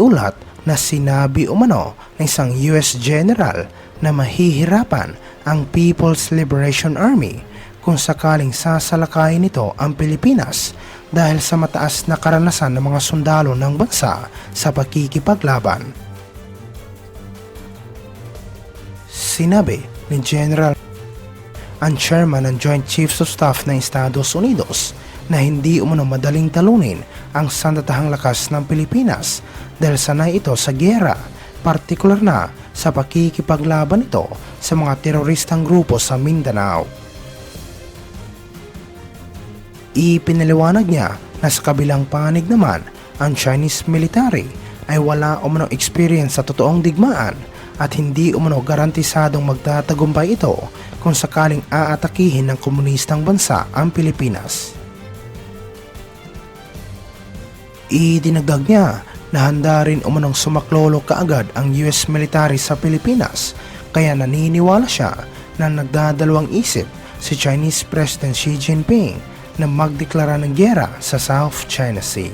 Iniulat na sinabi umano ng isang US General na mahihirapan ang People's Liberation Army kung sakaling sasalakayin nito ang Pilipinas dahil sa mataas na karanasan ng mga sundalo ng bansa sa pakikipaglaban. Sinabi ni General ang chairman ng Joint Chiefs of Staff ng Estados Unidos na hindi umano madaling talunin ang sandatahang lakas ng Pilipinas dahil sanay ito sa giyera, partikular na sa pakikipaglaban nito sa mga teroristang grupo sa Mindanao. Ipinaliwanag niya na sa kabilang panig naman, ang Chinese military ay wala umano experience sa totoong digmaan at hindi umano garantisadong magtatagumpay ito kung sakaling aatakihin ng komunistang bansa ang Pilipinas. Idinagdag niya na handa rin umanong sumaklolo kaagad ang US military sa Pilipinas, kaya naniniwala siya na nagdadalawang isip si Chinese President Xi Jinping na magdeklara ng giyera sa South China Sea.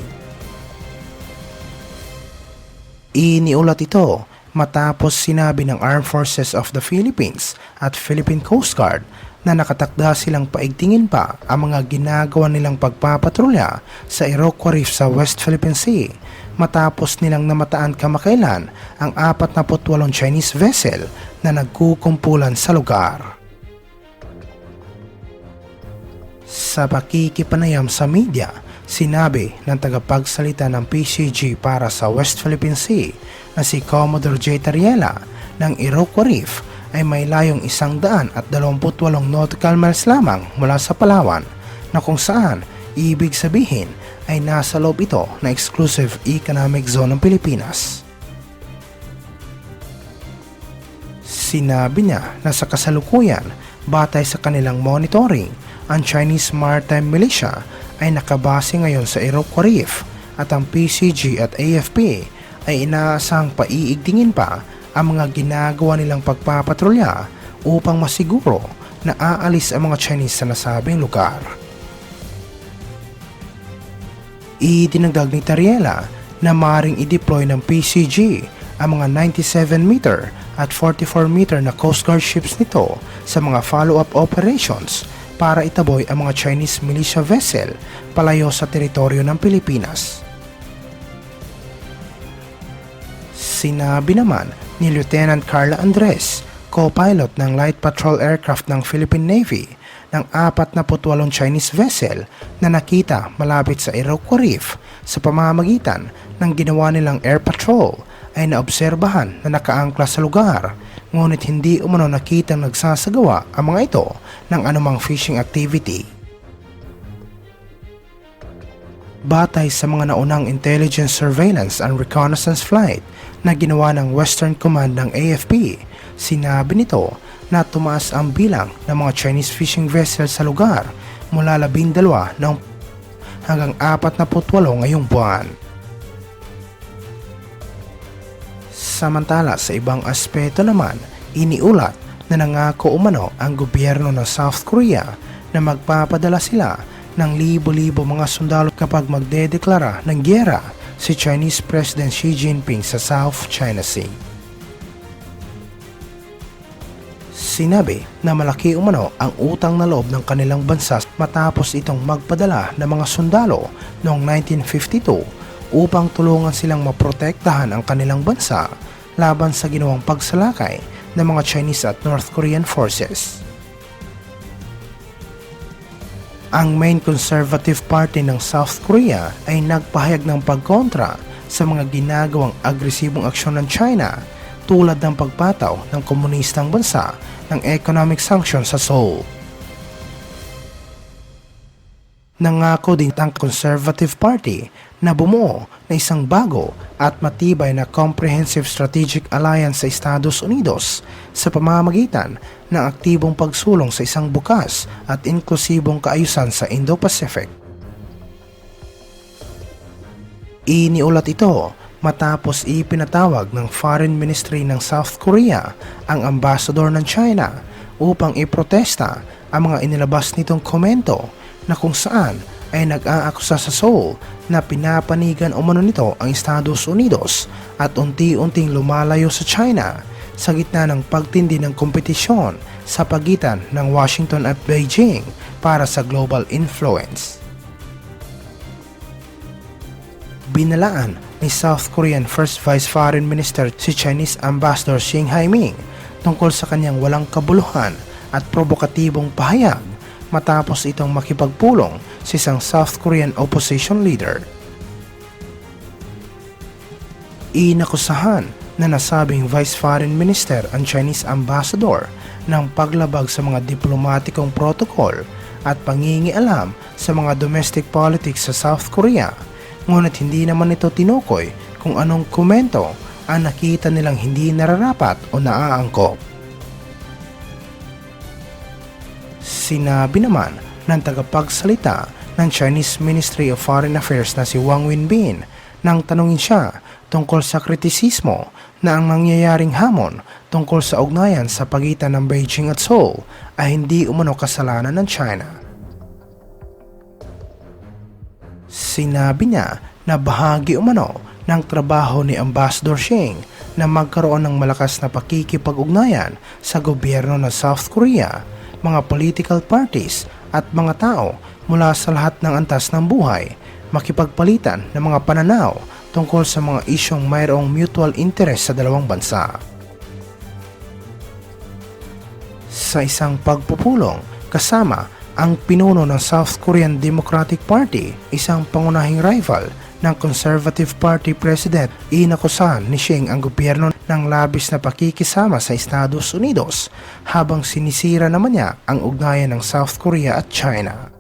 Iniulat ito matapos sinabi ng Armed Forces of the Philippines at Philippine Coast Guard na nakatakda silang paigtingin pa ang mga ginagawa nilang pagpapatrolya sa Iroquois Reef sa West Philippine Sea matapos nilang namataan kamakailan ang 48 Chinese vessel na nagkukumpulan sa lugar. Sa pakikipanayam sa media, sinabi ng tagapagsalita ng PCG para sa West Philippine Sea na si Commodore J. Tariela ng Iroquois Reef ay may layong 128 nautical miles lamang mula sa Palawan, na kung saan ibig sabihin ay nasa loob ito na exclusive economic zone ng Pilipinas. Sinabi niya na sa kasalukuyan, batay sa kanilang monitoring, ang Chinese Maritime Militia ay nakabase ngayon sa Iroquois Reef at ang PCG at AFP ay inaasang paiigtingin pa ang mga ginagawa nilang pagpapatrolya upang masiguro na aalis ang mga Chinese sa nasabing lugar. Idinagdag ni Tariela na maaaring i-deploy ng PCG ang mga 97-meter at 44-meter na Coast Guard ships nito sa mga follow-up operations para itaboy ang mga Chinese militia vessel palayo sa teritoryo ng Pilipinas. Sinabi naman ni Lieutenant Carla Andres, co-pilot ng Light Patrol Aircraft ng Philippine Navy, ng 48 Chinese vessel na nakita malapit sa Iroquois Reef sa pamamagitan ng ginawa nilang air patrol ay naobserbahan na nakaangkla sa lugar, ngunit hindi umano nakitang nagsasagawa ang mga ito ng anumang fishing activity. Batay sa mga naunang intelligence surveillance and reconnaissance flight na ginawa ng Western Command ng AFP, sinabi nito na tumaas ang bilang ng mga Chinese fishing vessels sa lugar mula 12 hanggang 48 ngayong buwan. Samantala sa ibang aspeto naman, iniulat na nangako umano ang gobyerno ng South Korea na magpapadala sila ng libo-libo mga sundalo kapag magdedeklara ng giyera si Chinese President Xi Jinping sa South China Sea. Sinabi na malaki umano ang utang na loob ng kanilang bansa matapos itong magpadala ng mga sundalo noong 1952 upang tulungan silang maprotektahan ang kanilang bansa laban sa ginawang pagsalakay ng mga Chinese at North Korean forces. Ang Main Conservative Party ng South Korea ay nagpahayag ng pagkontra sa mga ginagawang agresibong aksyon ng China tulad ng pagpataw ng komunistang bansa ng economic sanctions sa Seoul. Nangako din ang Conservative Party na bumuo na isang bago at matibay na comprehensive strategic alliance sa Estados Unidos sa pamamagitan ng aktibong pagsulong sa isang bukas at inklusibong kaayusan sa Indo-Pacific. Iniulat ito matapos ipinatawag ng Foreign Ministry ng South Korea ang ambassador ng China upang iprotesta ang mga inilabas nitong komento na kung saan ay nag-aakusa sa Seoul na pinapanigan umano nito ang Estados Unidos at unti-unting lumalayo sa China sa gitna ng pagtindi ng kompetisyon sa pagitan ng Washington at Beijing para sa global influence. Binalaan ni South Korean First Vice Foreign Minister si Chinese Ambassador Xing Haiming tungkol sa kanyang walang kabuluhan at provokatibong pahayag matapos itong makipagpulong sa isang South Korean opposition leader. Inakusahan na nasabing Vice Foreign Minister ang Chinese Ambassador ng paglabag sa mga diplomatikong protocol at pangingialam sa mga domestic politics sa South Korea, ngunit hindi naman ito tinukoy kung anong komento ang nakita nilang hindi nararapat o naaangkop. Sinabi naman ng tagapagsalita ng Chinese Ministry of Foreign Affairs na si Wang Wenbin nang tanungin siya tungkol sa kritisismo na ang nangyayaring hamon tungkol sa ugnayan sa pagitan ng Beijing at Seoul ay hindi umano kasalanan ng China. Sinabi niya na bahagi umano ng trabaho ni Ambassador Xing na magkaroon ng malakas na pakikipag-ugnayan sa gobyerno ng South Korea, mga political parties at mga tao mula sa lahat ng antas ng buhay, makipagpalitan ng mga pananaw tungkol sa mga isyong mayroong mutual interest sa dalawang bansa. Sa isang pagpupulong kasama ang pinuno ng South Korean Democratic Party, isang pangunahing rival ng Conservative Party President, inakusahan ni Xing ang gobyerno ng labis na pakikisama sa Estados Unidos habang sinisira naman niya ang ugnayan ng South Korea at China.